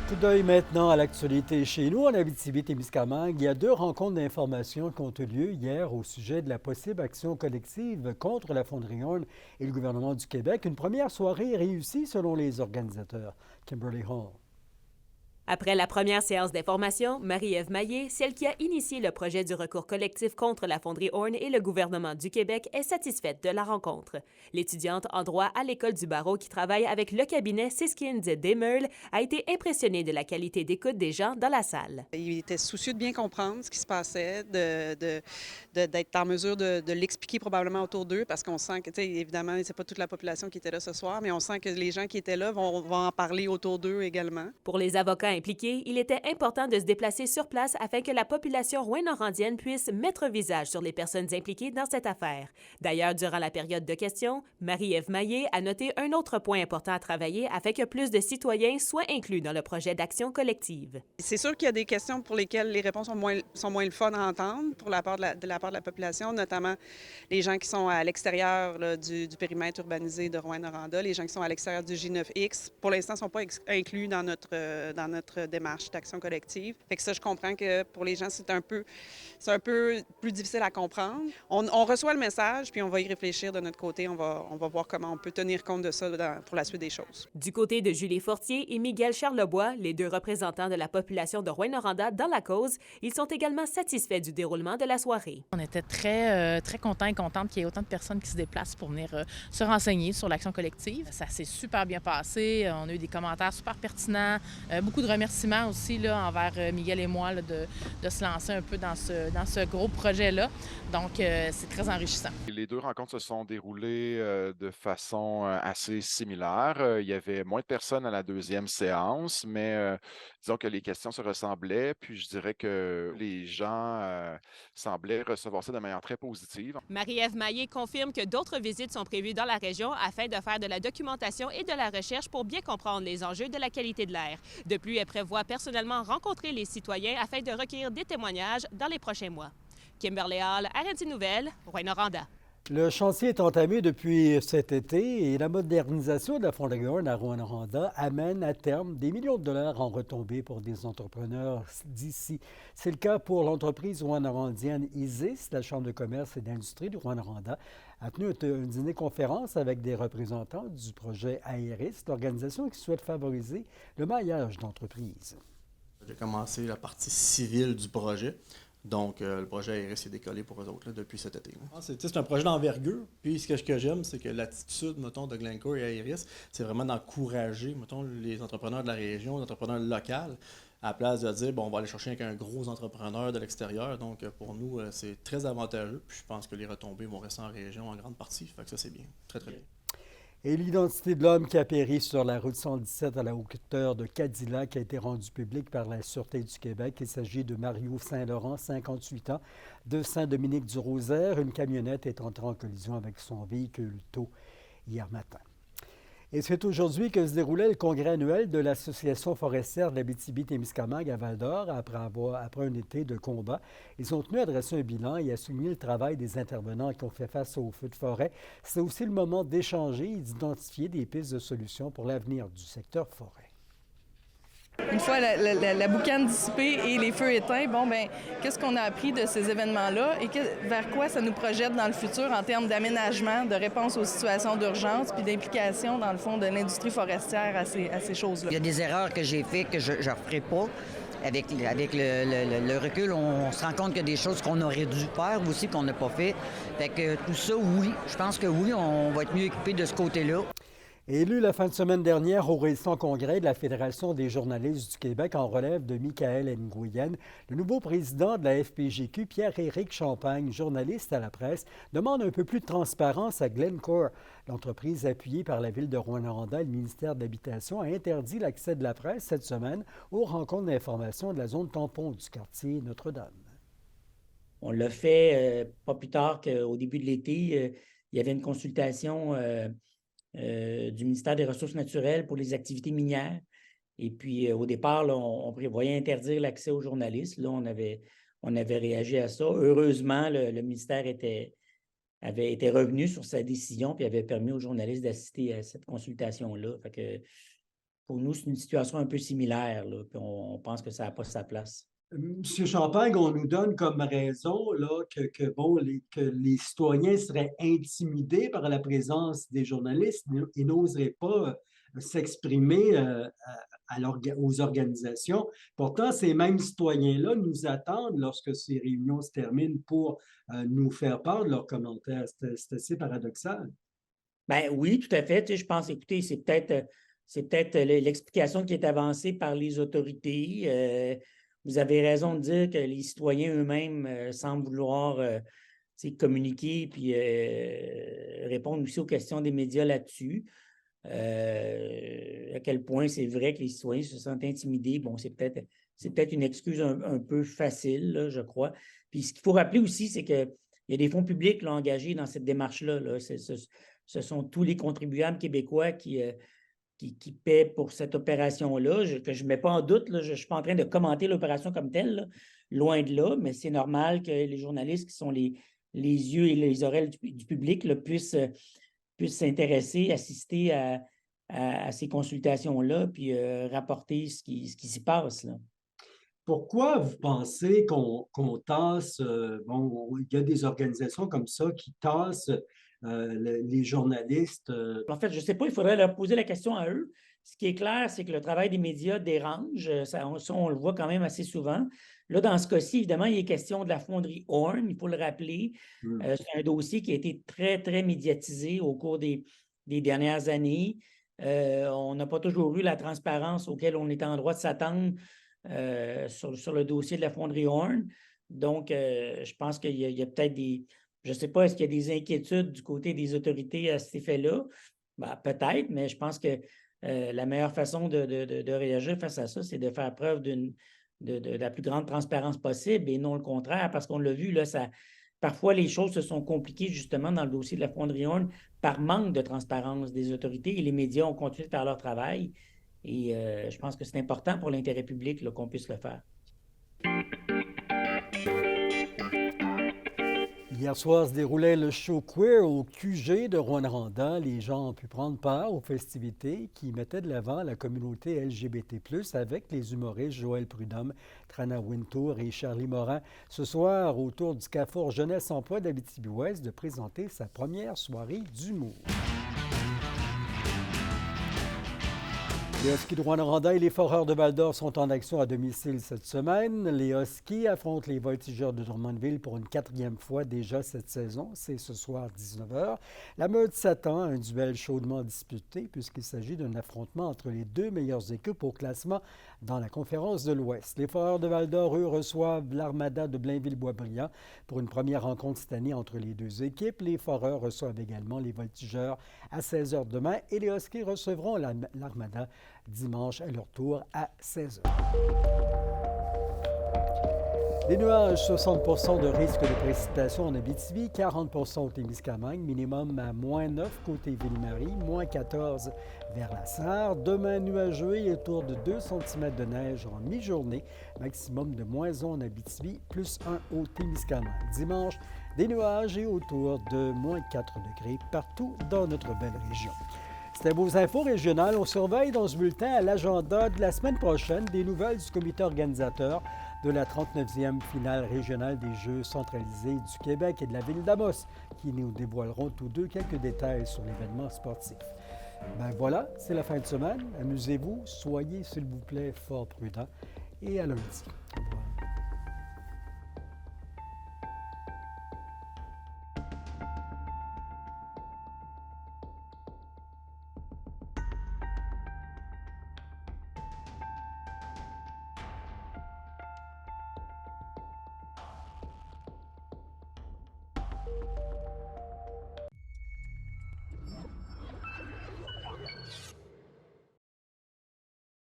Coup d'œil maintenant à l'actualité chez nous, en Abitibi-Témiscamingue. Il y a deux rencontres d'information qui ont eu lieu hier au sujet de la possible action collective contre la fonderie Horn et le gouvernement du Québec. Une première soirée réussie selon les organisateurs. Kimberly Hall. Après la première séance d'information, Marie-Ève Maillé, celle qui a initié le projet du recours collectif contre la fonderie Horn et le gouvernement du Québec, est satisfaite de la rencontre. L'étudiante en droit à l'École du barreau qui travaille avec le cabinet Siskind Demerle a été impressionnée de la qualité d'écoute des gens dans la salle. Il était soucieux de bien comprendre ce qui se passait, d'être en mesure de l'expliquer probablement autour d'eux, parce qu'on sent que, tu sais, évidemment, c'est pas toute la population qui était là ce soir, mais on sent que les gens qui étaient là vont en parler autour d'eux également. Pour les avocats impliqués, il était important de se déplacer sur place afin que la population rouyn-norandienne puisse mettre visage sur les personnes impliquées dans cette affaire. D'ailleurs, durant la période de questions, Marie-Ève Maillé a noté un autre point important à travailler afin que plus de citoyens soient inclus dans le projet d'action collective. C'est sûr qu'il y a des questions pour lesquelles les réponses sont moins le fun à entendre pour la part de la part de la population, notamment les gens qui sont à l'extérieur là, du périmètre urbanisé de Rouyn-Noranda, les gens qui sont à l'extérieur du J9X. Pour l'instant, ne sont pas inclus dans notre démarche d'action collective. Fait que ça, je comprends que pour les gens, c'est un peu plus difficile à comprendre. On reçoit le message, puis on va y réfléchir de notre côté. On va voir comment on peut tenir compte de ça pour la suite des choses. Du côté de Julie Fortier et Miguel Charlebois, les deux représentants de la population de Rouyn-Noranda dans la cause, ils sont également satisfaits du déroulement de la soirée. On était très contents et contentes qu'il y ait autant de personnes qui se déplacent pour venir se renseigner sur l'action collective. Ça s'est super bien passé. On a eu des commentaires super pertinents. Beaucoup de remerciements aussi là, envers Miguel et moi là, de se lancer un peu dans ce gros projet-là. Donc, c'est très enrichissant. Les deux rencontres se sont déroulées de façon assez similaire. Il y avait moins de personnes à la deuxième séance, mais disons que les questions se ressemblaient. Puis je dirais que les gens semblaient recevoir ça de manière très positive. Marie-Ève Maillé confirme que d'autres visites sont prévues dans la région afin de faire de la documentation et de la recherche pour bien comprendre les enjeux de la qualité de l'air. De plus, elle prévoit personnellement rencontrer les citoyens afin de recueillir des témoignages dans les prochains mois. Kimberly Hall, RNC Nouvelles, Rouyn-Noranda. Le chantier est entamé depuis cet été et la modernisation de la fonderie Horn à Rouyn-Noranda amène à terme des millions de dollars en retombées pour des entrepreneurs d'ici. C'est le cas pour l'entreprise rouyn-norandienne ISIS. La Chambre de commerce et d'industrie de Rouyn-Noranda a tenu un dîner-conférence avec des représentants du projet AERIS, l'organisation qui souhaite favoriser le maillage d'entreprises. J'ai commencé la partie civile du projet. Donc, le projet AERIS est décollé pour eux autres là, depuis cet été. C'est un projet d'envergure. Puis, ce que j'aime, c'est que l'attitude, mettons, de Glencore et AERIS, c'est vraiment d'encourager, mettons, les entrepreneurs de la région, les entrepreneurs locaux, à la place de dire, bon, on va aller chercher avec un gros entrepreneur de l'extérieur. Donc, pour nous, c'est très avantageux. Puis, je pense que les retombées vont rester en région en grande partie. Fait que ça, c'est bien. Très, très bien. Et l'identité de l'homme qui a péri sur la route 117 à la hauteur de Cadillac a été rendue publique par la Sûreté du Québec. Il s'agit de Mario Saint-Laurent, 58 ans, de Saint-Dominique-du-Rosaire. Une camionnette est entrée en collision avec son véhicule tôt hier matin. Et c'est aujourd'hui que se déroulait le congrès annuel de l'Association forestière de l'Abitibi-Témiscamingue à Val-d'Or après un été de combat. Ils ont tenu à dresser un bilan et à souligner le travail des intervenants qui ont fait face aux feux de forêt. C'est aussi le moment d'échanger et d'identifier des pistes de solutions pour l'avenir du secteur forêt. Une fois la boucane dissipée et les feux éteints, qu'est-ce qu'on a appris de ces événements-là et vers quoi ça nous projette dans le futur en termes d'aménagement, de réponse aux situations d'urgence puis d'implication, dans le fond, de l'industrie forestière à ces choses-là? Il y a des erreurs que j'ai faites que je ne referai pas. Avec le recul, on se rend compte qu'il y a des choses qu'on aurait dû faire aussi qu'on n'a pas fait. Fait que tout ça, oui, je pense que oui, on va être mieux équipé de ce côté-là. Élu la fin de semaine dernière au récent congrès de la Fédération des journalistes du Québec en relève de Michael Nguyen, le nouveau président de la FPJQ, Pierre-Éric Champagne, journaliste à la presse, demande un peu plus de transparence à Glencore. L'entreprise appuyée par la Ville de Rouyn-Noranda et le ministère de l'Habitation a interdit l'accès de la presse cette semaine aux rencontres d'information de la zone tampon du quartier Notre-Dame. On l'a fait pas plus tard qu'au début de l'été. Il y avait une consultation du ministère des Ressources naturelles pour les activités minières. Et puis, au départ, là, on prévoyait interdire l'accès aux journalistes. Là, on avait réagi à ça. Heureusement, le ministère avait été revenu sur sa décision puis avait permis aux journalistes d'assister à cette consultation-là. Fait que pour nous, c'est une situation un peu similaire, là, puis on pense que ça n'a pas sa place. Monsieur Champagne, on nous donne comme raison là, que les citoyens seraient intimidés par la présence des journalistes et n'oseraient pas s'exprimer aux organisations. Pourtant, ces mêmes citoyens-là nous attendent lorsque ces réunions se terminent pour nous faire part de leurs commentaires. C'est assez paradoxal. Ben oui, tout à fait. Tu sais, je pense, écoutez, c'est peut-être l'explication qui est avancée par les autorités. Vous avez raison de dire que les citoyens eux-mêmes semblent vouloir communiquer puis répondre aussi aux questions des médias là-dessus. À quel point c'est vrai que les citoyens se sentent intimidés. Bon, c'est peut-être une excuse un peu facile, là, je crois. Puis ce qu'il faut rappeler aussi, c'est qu'il y a des fonds publics là, engagés dans cette démarche-là. Là. Ce sont tous les contribuables québécois qui paient pour cette opération-là, que je ne mets pas en doute. Là, je ne suis pas en train de commenter l'opération comme telle, là, loin de là, mais c'est normal que les journalistes qui sont les yeux et les oreilles du public là, puissent s'intéresser, assister à ces consultations-là, puis rapporter ce qui s'y passe. Là. Pourquoi vous pensez qu'on tasse, il y a des organisations comme ça qui tassent les journalistes? En fait, je ne sais pas, il faudrait leur poser la question à eux. Ce qui est clair, c'est que le travail des médias dérange. Ça, on le voit quand même assez souvent. Là, dans ce cas-ci, évidemment, il est question de la fonderie Horn, il faut le rappeler. C'est un dossier qui a été très, très médiatisé au cours des dernières années. On n'a pas toujours eu la transparence auquel on était en droit de s'attendre sur le dossier de la fonderie Horn. Donc, je pense qu'il y a peut-être je ne sais pas, est-ce qu'il y a des inquiétudes du côté des autorités à cet effet-là? Ben, peut-être, mais je pense que la meilleure façon de réagir face à ça, c'est de faire preuve de la plus grande transparence possible et non le contraire, parce qu'on l'a vu, là, parfois les choses se sont compliquées justement dans le dossier de la fonderie Horn par manque de transparence des autorités et les médias ont continué de faire leur travail. Et je pense que c'est important pour l'intérêt public là, qu'on puisse le faire. Hier soir se déroulait le show queer au QG de Rouyn-Noranda. Les gens ont pu prendre part aux festivités qui mettaient de l'avant la communauté LGBT+, avec les humoristes Joël Prudhomme, Trana Wintour et Charlie Morin. Ce soir, au tour du Carrefour Jeunesse Emploi d'Abitibi-Ouest, de présenter sa première soirée d'humour. Les Huskies de Rouyn-Noranda et les Foreurs de Val-d'Or sont en action à domicile cette semaine. Les Huskies affrontent les Voltigeurs de Drummondville pour une 4e fois déjà cette saison. C'est ce soir 19h. La Meute s'attend à un duel chaudement disputé puisqu'il s'agit d'un affrontement entre les deux meilleures équipes au classement dans la conférence de l'Ouest. Les Foreurs de Val-d'Or, eux, reçoivent l'Armada de Blainville-Boisbriand pour une première rencontre cette année entre les deux équipes. Les Foreurs reçoivent également les Voltigeurs à 16h demain et les Huskies recevront l'Armada dimanche à leur tour à 16h. Des nuages, 60 % de risque de précipitation en Abitibi, 40 % au Témiscamingue, minimum à -9 côté Ville-Marie, -14 vers la Sarre. Demain, nuageux et autour de 2 cm de neige en mi-journée, maximum de -1 en Abitibi, +1 au Témiscamingue. Dimanche, des nuages et autour de -4 degrés partout dans notre belle région. C'était vos infos régionales. On surveille dans ce bulletin à l'agenda de la semaine prochaine des nouvelles du comité organisateur de la 39e finale régionale des Jeux centralisés du Québec et de la ville d'Amos, qui nous dévoileront tous deux quelques détails sur l'événement sportif. Ben voilà, c'est la fin de semaine. Amusez-vous, soyez s'il vous plaît fort prudents et à lundi.